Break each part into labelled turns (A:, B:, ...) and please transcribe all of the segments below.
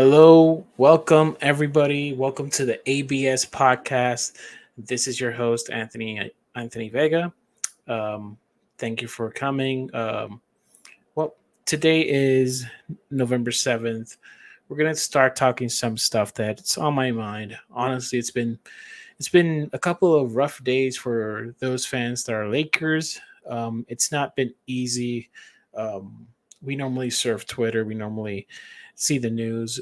A: Hello, welcome everybody. Welcome to the ABS podcast. This is your host Anthony Vega. Um, Thank you for coming. Well, today is November 7th. We're gonna start talking some stuff that's on my mind. Honestly, it's been a couple of rough days for those fans that are Lakers. It's not been easy. We normally surf Twitter. We normally see the news.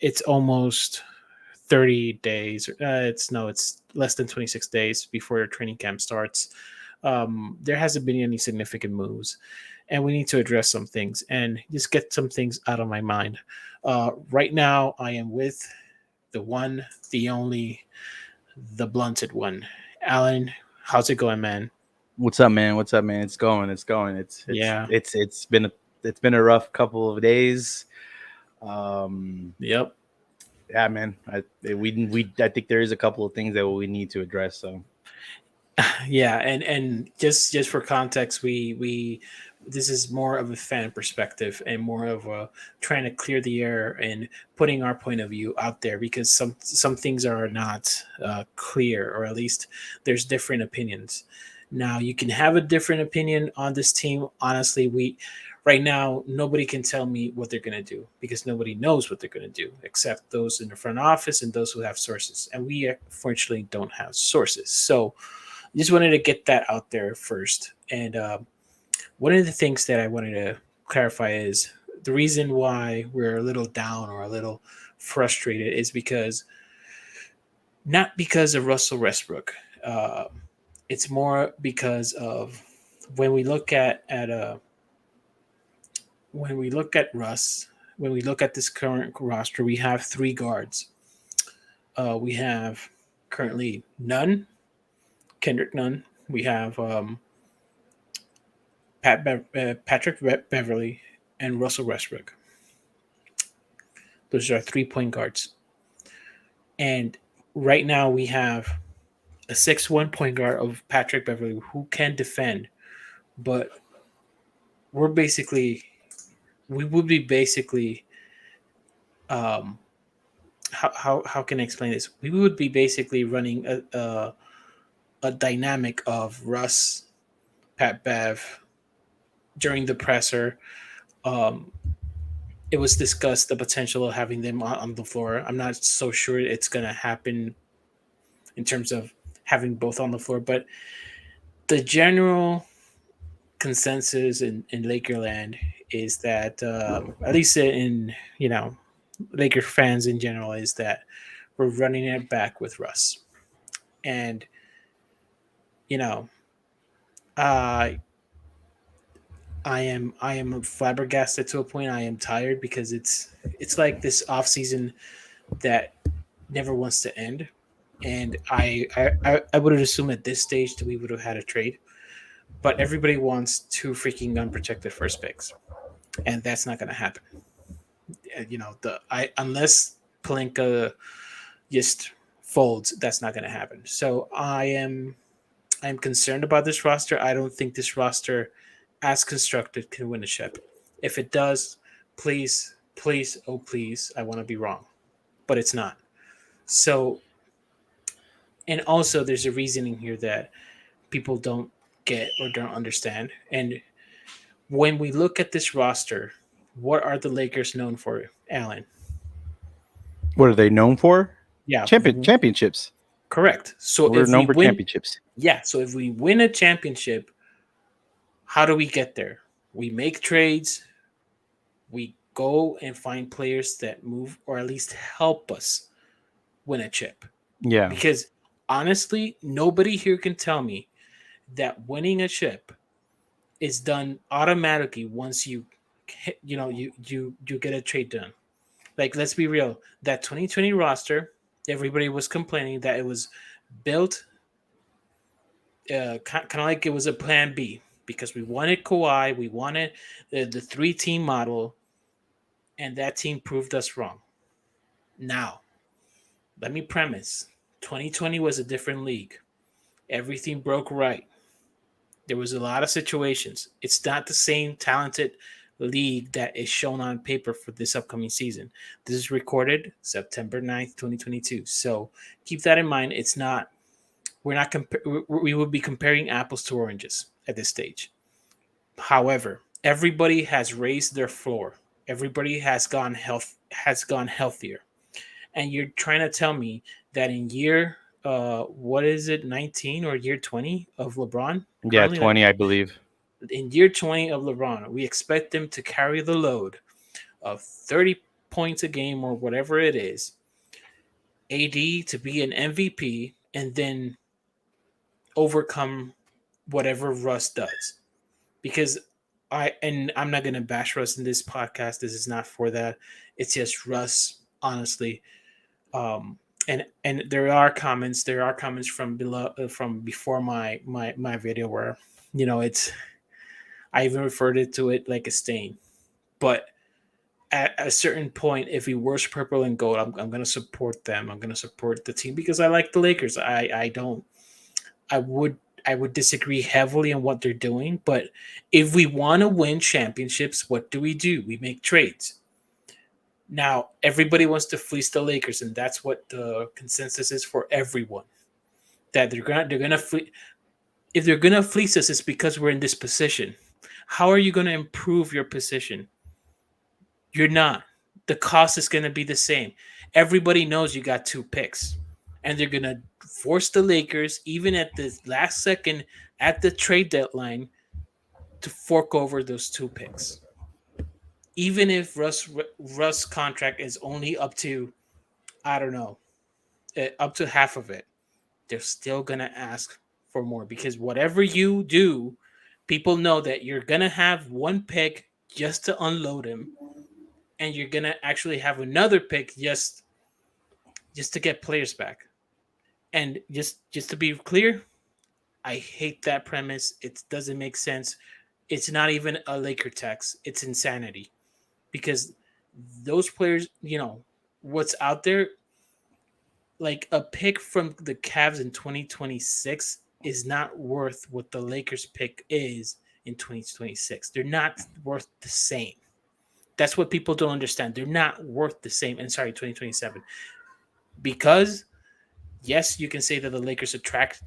A: It's almost 30 days. It's less than 26 days before your training camp starts. There hasn't been any significant moves, and we need to address some things and just get some things out of my mind. Right now, I am with the one, the only, the blunted one. Allan, how's it going, man?
B: What's up, man? What's up, man? It's going. It's going.
A: Yeah.
B: It's been a rough couple of days. Um,
A: Yep.
B: yeah, man. I think there is a couple of things that we need to address. So
A: Yeah, and just for context, we this is more of a fan perspective and more of a trying to clear the air and putting our point of view out there because some things are not clear, or at least there's different opinions. Now you can have a different opinion on this team. Honestly, we right now nobody can tell me what they're going to do because nobody knows what they're going to do except those in the front office and those who have sources, and we fortunately don't have sources. So just wanted to get that out there first. And one of the things that I wanted to clarify is the reason why we're a little down or a little frustrated is because not because of Russell Westbrook. Uh, it's more because of when we look at when we look at Russ, when we look at this current roster, we have three guards. We have currently Nunn, Kendrick Nunn. We have Patrick Beverly, and Russell Westbrook. Those are 3 point guards. And right now we have a 6'1" point guard of Patrick Beverly who can defend, but we're basically, we would be basically, um, how can I explain this? We would be basically running a dynamic of Russ, Pat Bev during the presser. Um, it was discussed the potential of having them on the floor. I'm not so sure it's going to happen in terms of having both on the floor, but the general consensus in Lakerland is that, at least in, Laker fans in general, is that we're running it back with Russ. And, you know, uh, I am flabbergasted to a point. I am tired because it's like this off season that never wants to end. And I would assume at this stage that we would have had a trade, but everybody wants two freaking unprotected first picks, and that's not going to happen. The I unless Palinka just folds, that's not going to happen. So I'm concerned about this roster. I don't think this roster, as constructed, can win a ship. If it does, please, please, oh please, I want to be wrong, but it's not. So, and also there's a reasoning here that people don't get or don't understand. And when we look at this roster, what are the Lakers known for, Allan?
B: what are they known for?
A: Yeah,
B: Championships.
A: correct. So
B: We're
A: if
B: known
A: we
B: for
A: win,
B: championships.
A: yeah, so if we win a championship, how do we get there? We make trades, we go and find players that move or at least help us win a chip.
B: Yeah.
A: Because honestly, nobody here can tell me that winning a chip is done automatically once you get a trade done. Like, let's be real, that 2020 roster, everybody was complaining that it was built kind of like it was a plan B because we wanted Kawhi, we wanted the three-team model, and that team proved us wrong. Now, let me premise: 2020 was a different league. Everything broke right. There was a lot of situations. It's not the same talented league that is shown on paper for this upcoming season. This is recorded September 9th, 2022. So keep that in mind. It's not, we're not, we would be comparing apples to oranges at this stage. However, everybody has raised their floor. Everybody has gone healthier. And you're trying to tell me that in year what is it, 19 or year 20 of LeBron
B: Yeah,
A: currently,
B: 20, I believe.
A: in year 20 of LeBron, we expect them to carry the load of 30 points a game or whatever it is, AD to be an MVP, and then overcome whatever Russ does. Because I'm not gonna bash Russ in this podcast. This is not for that. It's just Russ, honestly. Um, and there are comments from below, from before my video where, it's, I even referred it to it like a stain. But at a certain point, if he wears purple and gold, I'm going to support them. I'm going to support the team because I like the Lakers. I don't. I would I would disagree heavily on what they're doing. But if we want to win championships, what do? We make trades. Now everybody wants to fleece the Lakers, and that's what the consensus is for everyone. That they're gonna if they're gonna fleece us, it's because we're in this position. How are you gonna improve your position? You're not. The cost is going to be the same. Everybody knows you got two picks, and they're going to force the Lakers, even at the last second at the trade deadline, to fork over those two picks. Even if Russ contract is only up to, I don't know, up to half of it, they're still going to ask for more because whatever you do, people know that you're going to have one pick just to unload him, and you're gonna actually have another pick just to get players back. And just to be clear, I hate that premise. It doesn't make sense. It's not even a Laker tax. It's insanity because those players, what's out there, like a pick from the Cavs in 2026 is not worth what the Lakers pick is in 2026. They're not worth the same. That's what people don't understand. They're not worth the same. And sorry, 2027. Because yes, you can say that the Lakers attract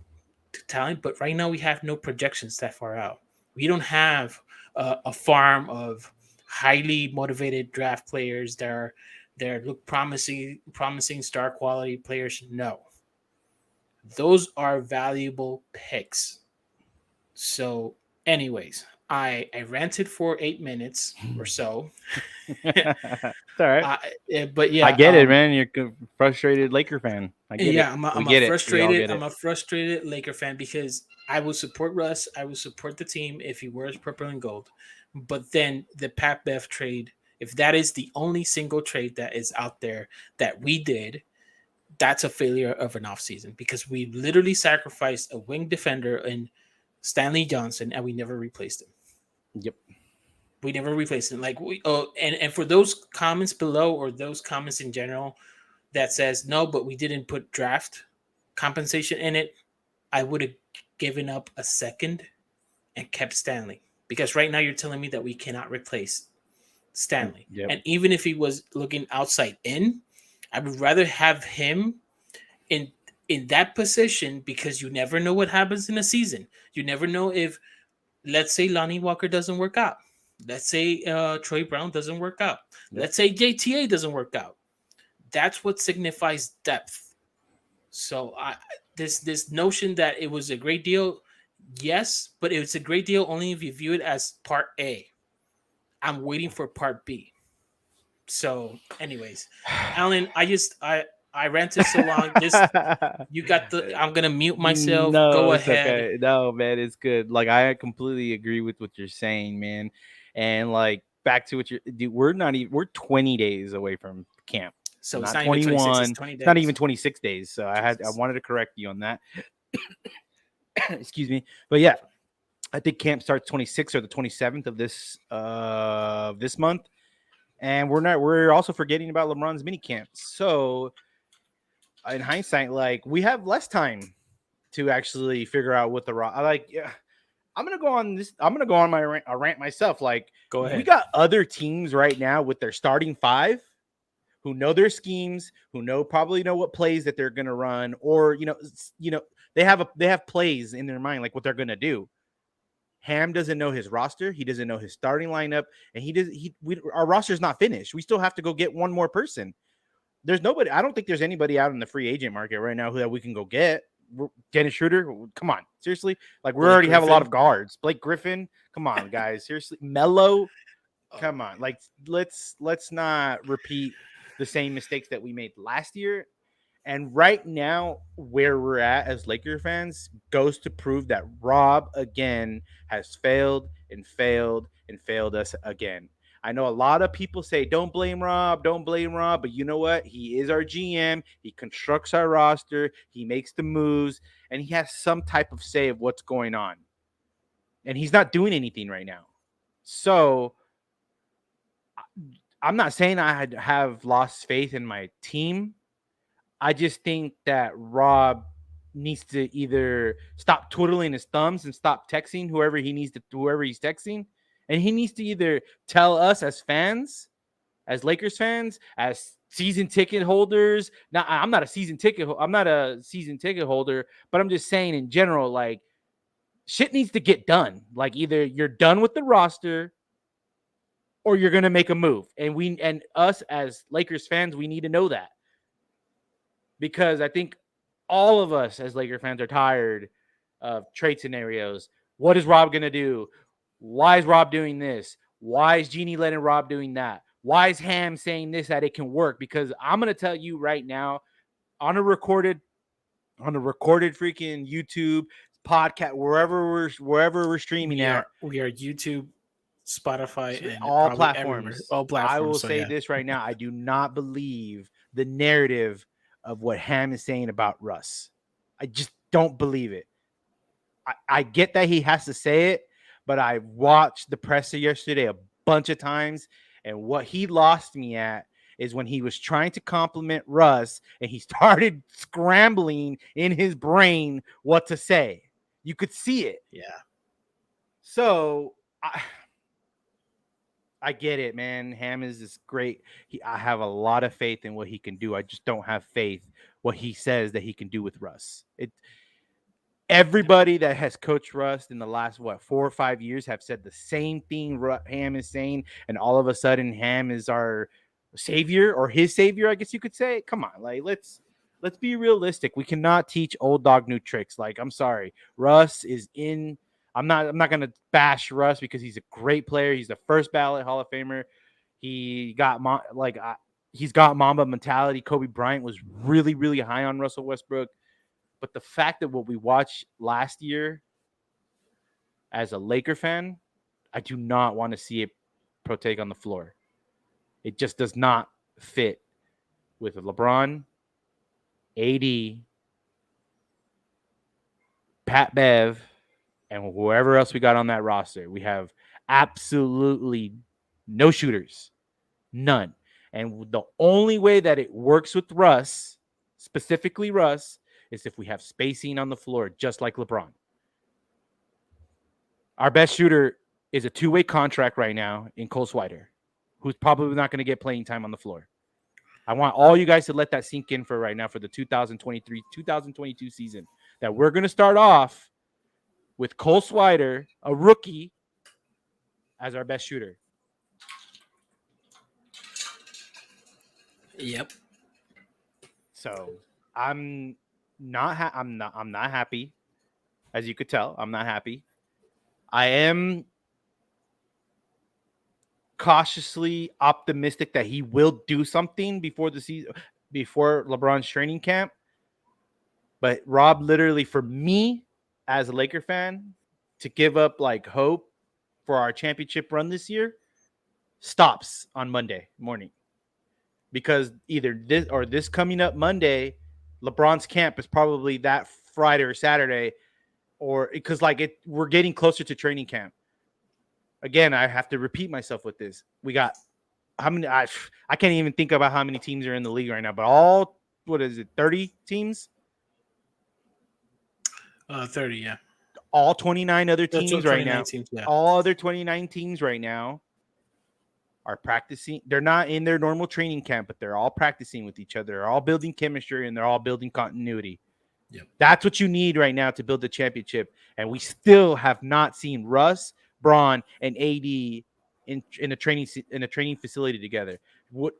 A: talent, but right now we have no projections that far out. We don't have a farm of highly motivated draft players that look promising star quality players. No, those are valuable picks. So, anyways, I ranted for 8 minutes or so.
B: It's all right.
A: But
B: I
A: yeah,
B: get it, man. You're a frustrated Laker fan. I get it.
A: yeah,
B: We get it. We all get
A: I'm
B: it.
A: a frustrated Laker fan because I will support Russ. I will support the team if he wears purple and gold. But then the Pat Bev trade, if that is the only single trade that is out there that we did, that's a failure of an offseason because we literally sacrificed a wing defender in Stanley Johnson and we never replaced him.
B: Yep.
A: We never replaced him. Like and for those comments below or those comments in general that says no, but we didn't put draft compensation in it, I would have given up a second and kept Stanley because right now you're telling me that we cannot replace Stanley.
B: Yep.
A: And even if he was looking outside in, I would rather have him in that position because you never know what happens in a season. You never know if, let's say, Lonnie Walker doesn't work out. Let's say Troy Brown doesn't work out.
B: Yep.
A: Let's say JTA doesn't work out. That's what signifies depth. So this notion that it was a great deal, yes, but it was a great deal only if you view it as part A. I'm waiting for part B. So, anyways, Allan, I ranted so long. Just you got the. I'm gonna mute myself.
B: No,
A: Go
B: it's
A: ahead.
B: okay. No, man, it's good. Like I completely agree with what you're saying, man. And like back to what you're, dude, we're not even. We're 20 days away from camp.
A: So it's
B: Not
A: not even 26. It's
B: 21.
A: 20
B: It's not
A: days.
B: even 26 days. So I
A: Jesus.
B: wanted to correct you on that. Excuse me. But yeah, I think camp starts 26th or the 27th of this month. And we're also forgetting about LeBron's mini camp. So in hindsight, like we have less time to actually figure out what the like. Yeah, I'm gonna go on this. I'm gonna go on my rant myself. Like,
A: Go
B: we
A: ahead.
B: got other teams right now with their starting five who know their schemes, who probably know what plays that they're gonna run, or they have plays in their mind like what they're gonna do. Ham doesn't know his roster. He doesn't know his starting lineup, and our roster's not finished. We still have to go get one more person. There's nobody. I don't think there's anybody out in the free agent market right now that we can go get. Dennis Schroeder, come on, seriously. Like, we
A: Blake
B: already have a lot
A: Griffin.
B: of guards. Blake Griffin, come on, guys, seriously. Melo,
A: Oh
B: come
A: my
B: on. Like, let's not repeat the same mistakes that we made last year. And right now, where we're at as Laker fans goes to prove that Rob again has failed and failed and failed us again. I know a lot of people say, don't blame Rob, don't blame Rob. But you know what? He is our GM. He constructs our roster. He makes the moves. And he has some type of say of what's going on. And he's not doing anything right now. So I'm not saying I have lost faith in my team. I just think that Rob needs to either stop twiddling his thumbs and stop texting whoever he's texting, and he needs to either tell us as fans, as Lakers fans, as season ticket holders. Now, I'm not a season ticket holder, but I'm just saying in general, like, shit needs to get done. Like, either you're done with the roster or you're gonna make a move, and us as Lakers fans, we need to know that. Because I think all of us as Laker fans are tired of trade scenarios. What is Rob going to do? Why is Rob doing this? Why is Jeannie letting Rob doing that? Why is Ham saying this that it can work? Because I'm going to tell you right now, on a recorded freaking YouTube podcast, wherever we're streaming at,
A: we are YouTube, Spotify, and
B: all
A: probably everywhere.
B: platforms.
A: All
B: I
A: platforms.
B: will
A: So
B: say
A: yeah.
B: this right now. I do not believe the narrative of what Ham is saying about Russ. I just don't believe it. I get that he has to say it, but I watched the presser yesterday a bunch of times, and what he lost me at is when he was trying to compliment Russ and he started scrambling in his brain what to say. You could see it.
A: Yeah.
B: So I get it, man. Ham is great. I have a lot of faith in what he can do. I just don't have faith what he says that he can do with Russ. Everybody that has coached Russ in the last 4 or 5 years have said the same thing Ham is saying, and all of a sudden Ham is our savior, or his savior, I guess you could say. Come on, like, let's be realistic. We cannot teach old dog new tricks. Like, I'm sorry, Russ is in. I'm not gonna bash Russ because he's a great player. He's the first ballot Hall of Famer. He got he's got Mamba mentality. Kobe Bryant was really, really high on Russell Westbrook. But the fact that what we watched last year as a Laker fan, I do not want to see it partake on the floor. It just does not fit with LeBron, AD, Pat Bev, and whoever else we got on that roster. We have absolutely no shooters, none. And the only way that it works with Russ, specifically Russ, is if we have spacing on the floor, just like LeBron. Our best shooter is a two-way contract right now in Cole Swider, who's probably not going to get playing time on the floor. I want all you guys to let that sink in for right now for the 2023-2022 season, that we're going to start off with Cole Swider, a rookie, as our best shooter.
A: Yep.
B: So I'm not happy. As you could tell, I'm not happy. I am cautiously optimistic that he will do something before the season, before LeBron's training camp. But Rob, literally, for me as a Laker fan, to give up like hope for our championship run this year stops on Monday morning, because either this coming up Monday, LeBron's camp is probably that Friday or Saturday, or because we're getting closer to training camp. Again, I have to repeat myself with this. We got how many? I can't even think about how many teams are in the league right now, but what is it, 30 teams?
A: 30, yeah.
B: all 29 other
A: That's
B: teams
A: what
B: right now,
A: 2019. Yeah.
B: all other 29 teams right now are practicing. They're not in their normal training camp, but they're all practicing with each other. They're all building chemistry and they're all building continuity.
A: Yep.
B: That's what you need right now to build the championship. And we still have not seen Russ, Braun, and AD in a training facility together.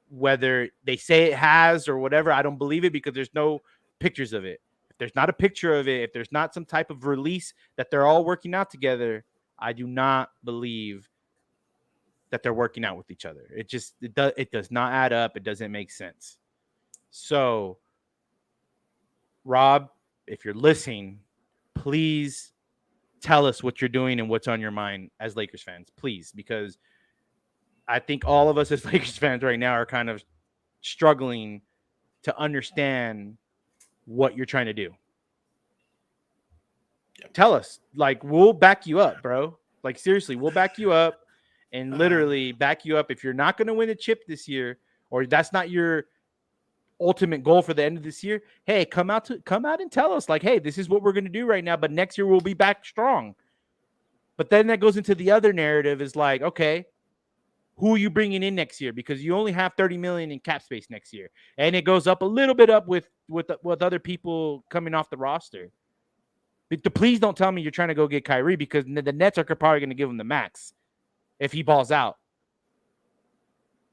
B: Whether they say it has or whatever, I don't believe it because there's no pictures of it. If there's not a picture of it, if there's not some type of release that they're all working out together, I do not believe that they're working out with each other. It does not add up. It doesn't make sense. So, Rob, if you're listening, please tell us what you're doing and what's on your mind as Lakers fans, please, because I think all of us as Lakers fans right now are kind of struggling to understand what you're trying to do.
A: Yep.
B: Tell us, like, we'll back you up, bro. Like, seriously, we'll back you up and literally back you up if you're not going to win a chip this year, or that's not your ultimate goal for the end of this year. Hey, come out and tell us, like, hey, this is what we're going to do right now, but next year we'll be back strong. But then that goes into the other narrative is like, okay, who are you bringing in next year? Because you only have 30 million in cap space next year, and it goes up a little bit up with other people coming off the roster. But please don't tell me you're trying to go get Kyrie because the Nets are probably going to give him the max if he balls out.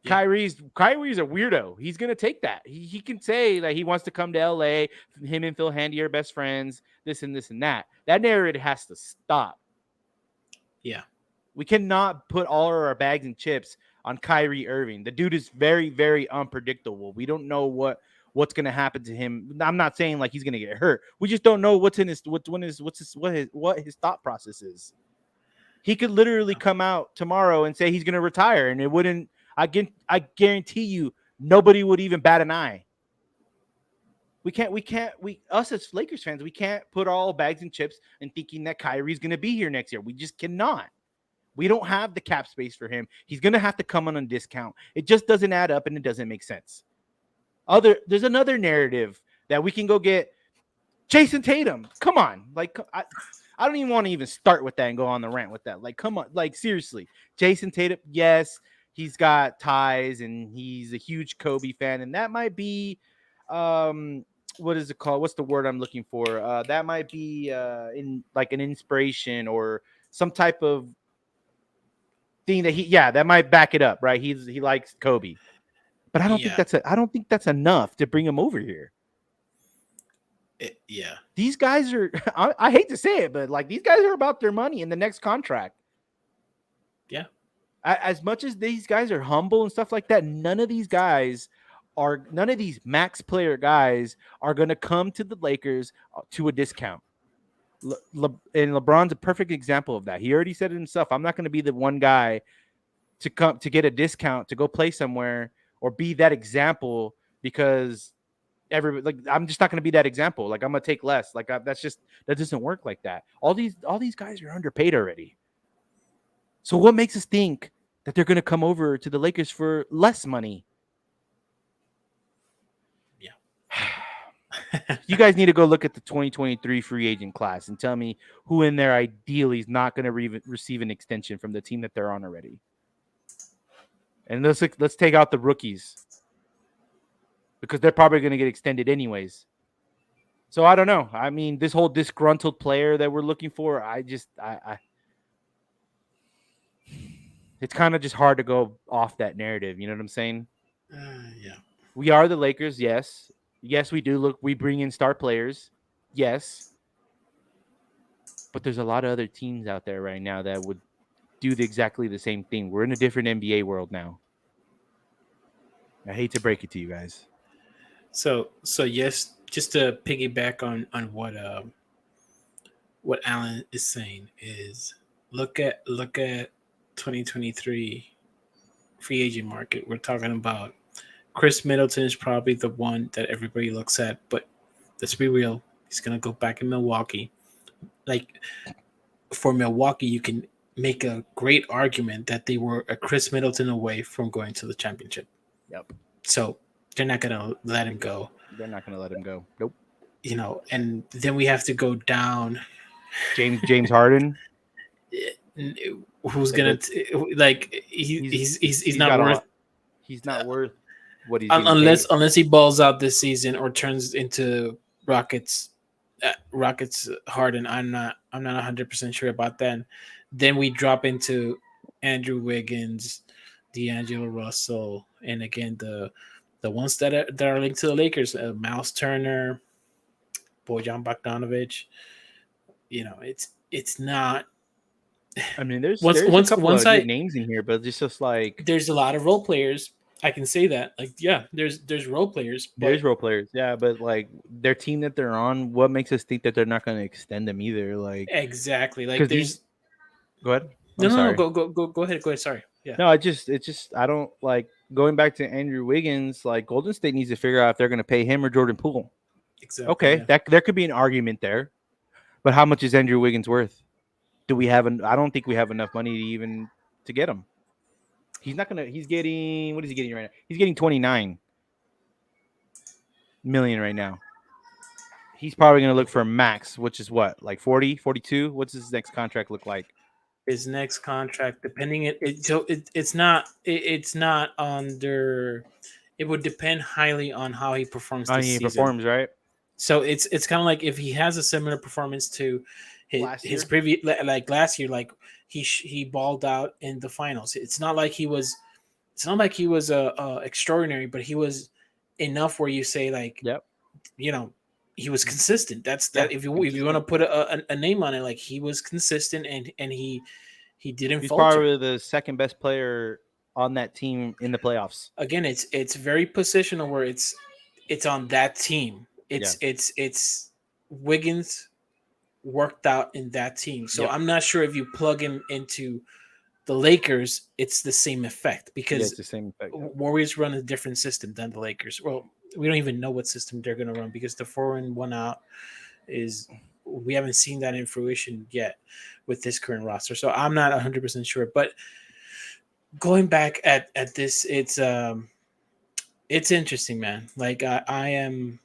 B: Yeah. Kyrie's a weirdo. He's going to take that. He can say that he wants to come to LA. Him and Phil Handy are best friends, this and this and that. That narrative has to stop.
A: Yeah.
B: We cannot put all of our bags and chips on Kyrie Irving. The dude is very, very unpredictable. We don't know what's going to happen to him. I'm not saying like he's going to get hurt. We just don't know what his thought process is. He could literally come out tomorrow and say he's going to retire, and it wouldn't. I guarantee you, nobody would even bat an eye. Us as Lakers fans, we can't put all bags and chips in thinking that Kyrie's going to be here next year. We just cannot. We don't have the cap space for him. He's going to have to come on a discount. It just doesn't add up, and it doesn't make sense. There's another narrative that we can go get Jason Tatum. Come on. Like, I don't even want to even start with that and go on the rant with that. Like, come on. Like, seriously. Jason Tatum, yes, he's got ties, and he's a huge Kobe fan, and that might be what is it called? What's the word I'm looking for? That might be in like an inspiration or some type of thing that might back it up, right? He likes Kobe, but I don't think that's enough to bring him over here. These guys are. I hate to say it, but like these guys are about their money in the next contract.
A: Yeah.
B: As much as these guys are humble and stuff like that, none of these max player guys are going to come to the Lakers to a discount. And LeBron's a perfect example of that. He already said it himself. I'm not going to be the one guy to come to get a discount to go play somewhere or be that example because I'm just not going to be that example. Like I'm going to take less. Like that doesn't work like that. All these guys are underpaid already. So what makes us think that they're going to come over to the Lakers for less money? You guys need to go look at the 2023 free agent class and tell me who in there ideally is not going to receive an extension from the team that they're on already. And let's take out the rookies because they're probably going to get extended anyways. So I don't know. I mean, this whole disgruntled player that we're looking for, it's kind of just hard to go off that narrative. You know what I'm saying?
A: Yeah.
B: We are the Lakers, yes. Yes, we do. Look, we bring in star players. Yes. But there's a lot of other teams out there right now that would do exactly the same thing. We're in a different NBA world now. I hate to break it to you guys.
A: So yes, just to piggyback on what Allan is saying is look at 2023 free agent market. We're talking about Chris Middleton is probably the one that everybody looks at, but let's be real. He's going to go back in Milwaukee. Like, for Milwaukee, you can make a great argument that they were a Chris Middleton away from going to the championship.
B: Yep.
A: So they're not going to let him go.
B: They're not going to let him go. Nope.
A: And then we have to go down
B: James Harden.
A: Who's
B: Yeah,
A: gonna
B: but
A: like
B: he's
A: he's
B: he's
A: not
B: got
A: worth
B: he's not worth what he's getting
A: unless
B: paid.
A: he balls out this season or turns into Rockets Rockets Harden. I'm not 100% sure about that. Then we drop into Andrew Wiggins, D'Angelo Russell, and again the ones that are linked to the Lakers, Miles Turner, Bojan Bogdanovic. It's not
B: I mean, there's
A: once
B: there's a
A: once
B: couple
A: once
B: of good
A: I
B: names in here, but it's just like
A: there's a lot of role players. I can say that. Like, yeah, there's role players,
B: there's
A: but
B: role players, yeah, but like their team that they're on, what makes us think that they're not going to extend them either? Like,
A: exactly. Like
B: because these,
A: there's
B: go ahead.
A: no
B: I'm
A: no no
B: sorry.
A: go ahead, go ahead. Sorry. Yeah,
B: No, it's just I don't like going back to Andrew Wiggins. Like Golden State needs to figure out if they're going to pay him or Jordan Poole.
A: exactly.
B: Okay,
A: Yeah.
B: that there could be an argument there, but how much is Andrew Wiggins worth? Do we have I don't think we have enough money to even to get him. He's not gonna. He's getting what is he getting right now? He's getting 29 million right now. He's probably gonna look for a max, which is what, like 40, 42. What's his next contract look like?
A: His next contract, depending it's not under. It would depend highly on how he performs
B: I
A: this
B: mean, he
A: season.
B: performs right
A: So it's kind of like if he has a similar performance to
B: last
A: his
B: year.
A: previous, like last year, like he balled out in the finals. It's not like he was extraordinary, but he was enough where you say like
B: Yep.
A: you know he was consistent. That's
B: Yeah.
A: that if you want to
B: Consistent.
A: put a name on it, like he was consistent and he didn't
B: He's
A: falter.
B: probably the second best player on that team in the playoffs.
A: Again, it's very positional where it's on that team.
B: Yeah.
A: It's Wiggins worked out in that team. So
B: Yep.
A: I'm not sure if you plug him into the Lakers, it's the same effect
B: Yeah, it's
A: because
B: the same effect. Yeah.
A: Warriors run a different system than the Lakers. Well, we don't even know what system they're going to run because the 4-in, 1-out is we haven't seen that in fruition yet with this current roster. So I'm not 100% sure. But going back at this, it's interesting, man. Like I am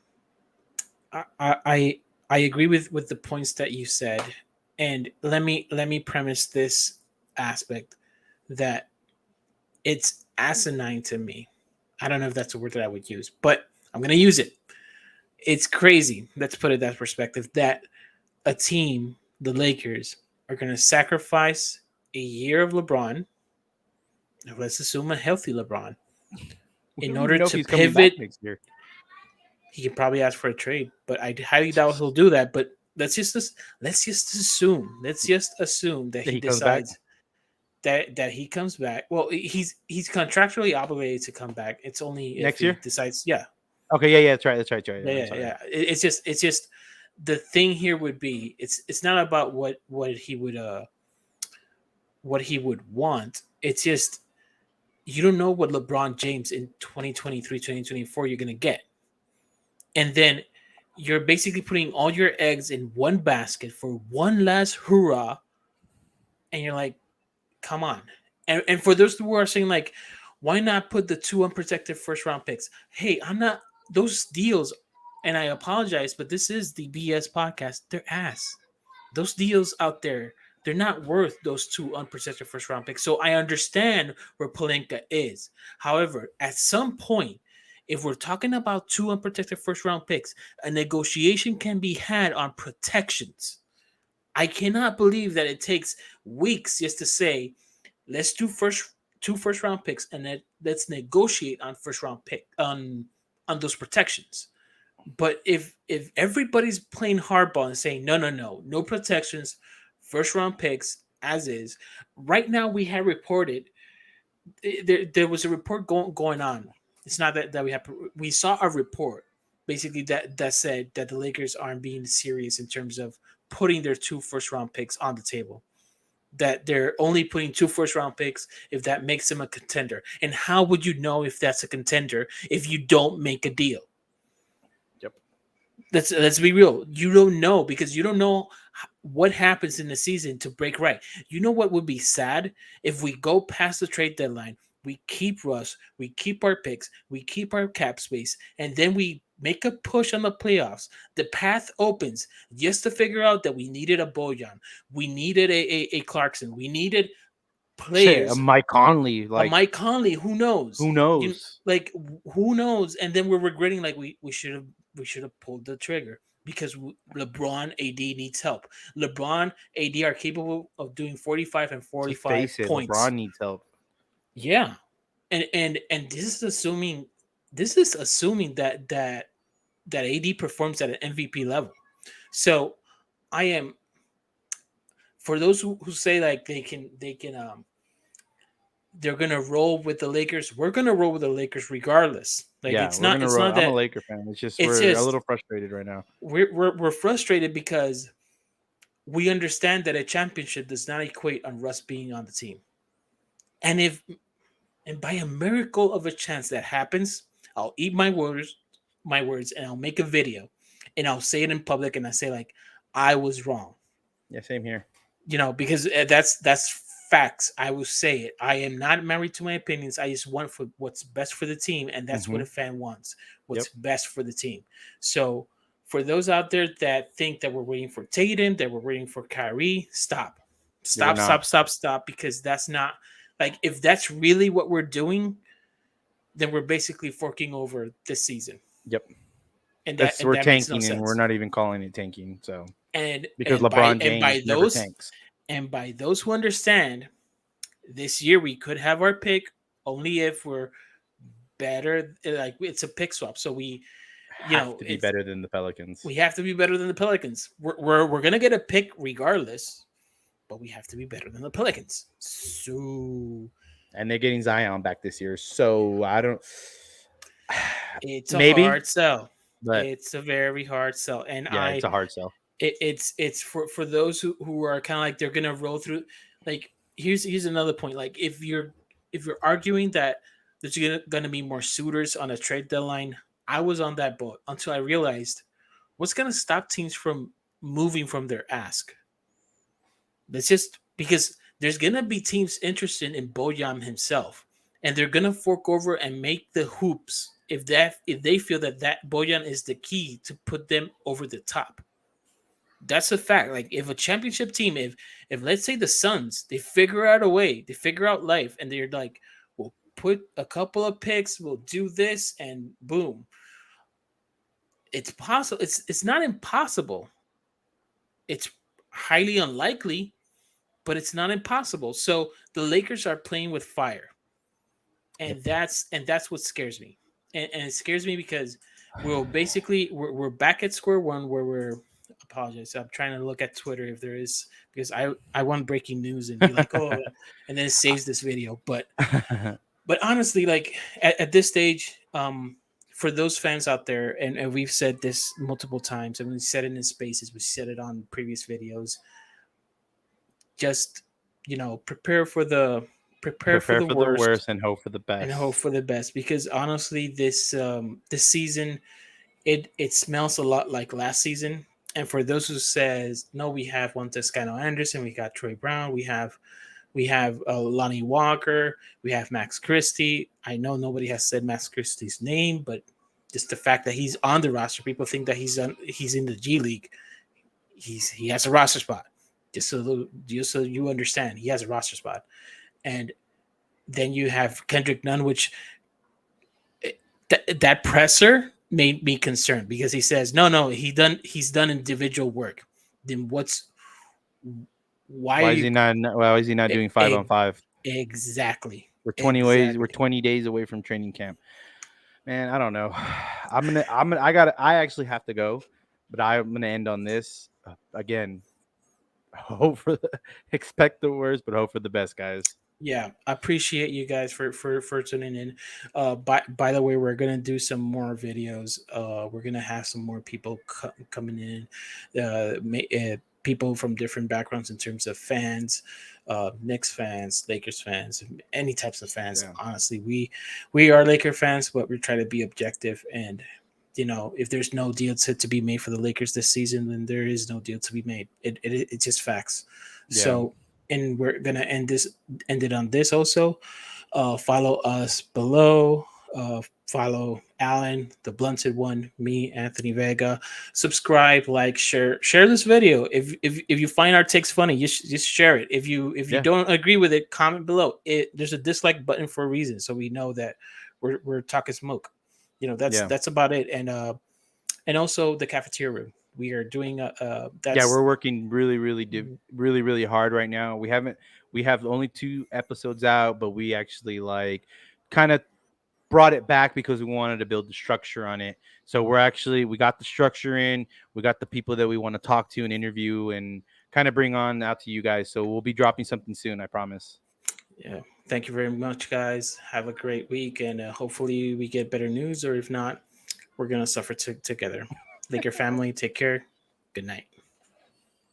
A: I agree with the points that you said, and let me premise this aspect that it's asinine to me. I don't know if that's a word that I would use, but I'm gonna use it. It's crazy. Let's put it that perspective that a team, the Lakers, are gonna sacrifice a year of LeBron. Let's assume a healthy LeBron
B: We
A: in
B: don't even
A: order
B: know if
A: to
B: he's coming back
A: pivot.
B: next year.
A: He could probably ask for a trade, but I highly doubt he'll do that. But let's just assume that
B: That
A: he
B: he comes back
A: decides that he comes back. Well, he's contractually obligated to come back. It's only if
B: next
A: he
B: year.
A: decides. Yeah,
B: Okay, yeah, that's right. That's right.
A: yeah,
B: Yeah, I'm
A: yeah,
B: sorry.
A: yeah. It's just the thing here would be it's not about what he would want. It's just you don't know what LeBron James in 2023, 2024 you're gonna get, and then you're basically putting all your eggs in one basket for one last hurrah, and you're like, come on. And for those who are saying like, why not put the two unprotected first round picks? Hey, I'm not those deals, and I apologize, but this is the BS podcast. They're ass. Those deals out there, they're not worth those two unprotected first round picks. So I understand where Palenka is. However, at some point, if we're talking about two unprotected first round picks, a negotiation can be had on protections. I cannot believe that it takes weeks just to say, let's do two first round picks and then let's negotiate on first round pick on those protections. But if everybody's playing hardball and saying no protections, first round picks as is, right now we have reported there was a report going on. It's not that we saw a report basically that said that the Lakers aren't being serious in terms of putting their two first round picks on the table. That they're only putting two first round picks if that makes them a contender. And how would you know if that's a contender if you don't make a deal?
B: Yep.
A: Let's be real. You don't know because you don't know what happens in the season to break right. You know what would be sad if we go past the trade deadline. we keep Russ, we keep our picks, we keep our cap space, and then we make a push on the playoffs. The path opens just to figure out that we needed a Bojan, we needed a Clarkson, we needed
B: Shit,
A: players,
B: Mike Conley,
A: a
B: like
A: Mike Conley. Who knows?
B: who
A: You
B: knows?
A: like who knows? And then we're regretting like we should have pulled the trigger because LeBron AD needs help. LeBron AD are capable of doing 45 and
B: To
A: 45
B: face it,
A: points.
B: LeBron needs help.
A: Yeah, and this is assuming that AD performs at an MVP level. So I am for those who say like they can they're gonna roll with the Lakers. We're gonna roll with the Lakers regardless. Like
B: Yeah, we're gonna
A: it's
B: roll.
A: not
B: I'm a
A: that
B: Laker fan. It's just
A: it's
B: we're a
A: just
B: little frustrated right now.
A: we're frustrated because we understand that a championship does not equate on Russ being on the team. And if and by a miracle of a chance that happens, I'll eat my words, and I'll make a video, and I'll say it in public, and I say like I was wrong,
B: Yeah, same here.
A: because that's facts. I will say it. I am not married to my opinions. I just want for what's best for the team, and that's what
B: Mm-hmm.
A: a fan wants.
B: Yep.
A: What's best for the team. So for those out there that think that we're waiting for Tatum, that we're waiting for Kyrie, stop,
B: Yeah, we're
A: stop,
B: not.
A: stop, stop, stop, because that's not like if that's really what we're doing, then we're basically forking over this season,
B: Yep.
A: and
B: That's we're
A: that makes no
B: tanking, and we're
A: sense.
B: not even calling it tanking. So
A: And
B: because LeBron James
A: by
B: never
A: those
B: tanks.
A: and by those who understand, this year we could have our pick only if we're better. Like it's a pick swap, so
B: Have to be
A: it's
B: better than the Pelicans,
A: we have to be better than the Pelicans. We're gonna get a pick regardless, but we have to be better than the Pelicans. So
B: and they're getting Zion back this year. So I don't.
A: it's a
B: Maybe,
A: hard sell.
B: but
A: It's a very hard sell, and
B: yeah, it's a hard sell.
A: it's for those who are kind of like they're gonna roll through. Like here's another point. Like if you're arguing that there's gonna be more suitors on a trade deadline, I was on that boat until I realized what's gonna stop teams from moving from their ask. That's just because there's gonna be teams interested in Bojan himself, and they're gonna fork over and make the hoops if they feel that Bojan is the key to put them over the top. That's a fact. Like if a championship team, if let's say the Suns, they figure out a way, they figure out life, and they're like, we'll put a couple of picks, we'll do this, and boom, it's possible. It's not impossible. It's highly unlikely, but it's not impossible. So the Lakers are playing with fire,
B: Yep.
A: and that's what scares me, and it scares me because we're back at square one where we're apologize. I'm trying to look at Twitter if there is because I want breaking news and be like oh, and then it saves this video. But honestly, like at this stage, for those fans out there, and we've said this multiple times, and we said it in spaces, we said it on previous videos. Just prepare for the
B: Prepare for the
A: worst
B: worst and hope for the
A: and hope
B: best.
A: for the best because honestly this season it smells a lot like last season. And for those who says no, we have one Toscano Anderson, we got Troy Brown, we have Lonnie Walker, we have Max Christie. I know nobody has said Max Christie's name, but just the fact that he's on the roster, people think that he's in the G League. He has a roster spot. Just so you understand, he has a roster spot. And then you have Kendrick Nunn, which that presser made me concerned because he says no, he's done individual work. Then why are
B: Why is
A: you
B: he not? Why is he not doing 5-on-5?
A: exactly
B: We're 20 ways. We're
A: exactly
B: 20 days away from training camp. Man, I don't know. I got. I actually have to go, but I'm gonna end on this again. Hope for the, expect the worst, but hope for the best, guys.
A: Yeah, I appreciate you guys for tuning in. By the way, we're gonna do some more videos. We're gonna have some more people coming in, people from different backgrounds in terms of fans, Knicks fans, Lakers fans, any types of fans.
B: Yeah.
A: Honestly, we are Laker fans, but we try to be objective. And if there's no deal to be made for the Lakers this season, then there is no deal to be made. It's just facts.
B: Yeah.
A: So, and we're gonna end it on this also. Follow us below. Follow Allan, the blunted one, me, Anthony Vega. Subscribe, like, share this video. If you find our takes funny, just share it. If you
B: Yeah.
A: don't agree with it, comment below. There's a dislike button for a reason, so we know that we're talking smoke.
B: Yeah.
A: That's about it. And also the cafeteria room. We are doing
B: Yeah,
A: that's
B: we're working really hard right now. We have only 2 episodes out, but we actually like kind of brought it back because we wanted to build the structure on it. So we got the structure in, we got the people that we want to talk to and interview and kind of bring on out to you guys. So we'll be dropping something soon, I promise.
A: Yeah. Thank you very much, guys. Have a great week, and hopefully we get better news. Or if not, we're gonna suffer together. Like your family, take care. Good night.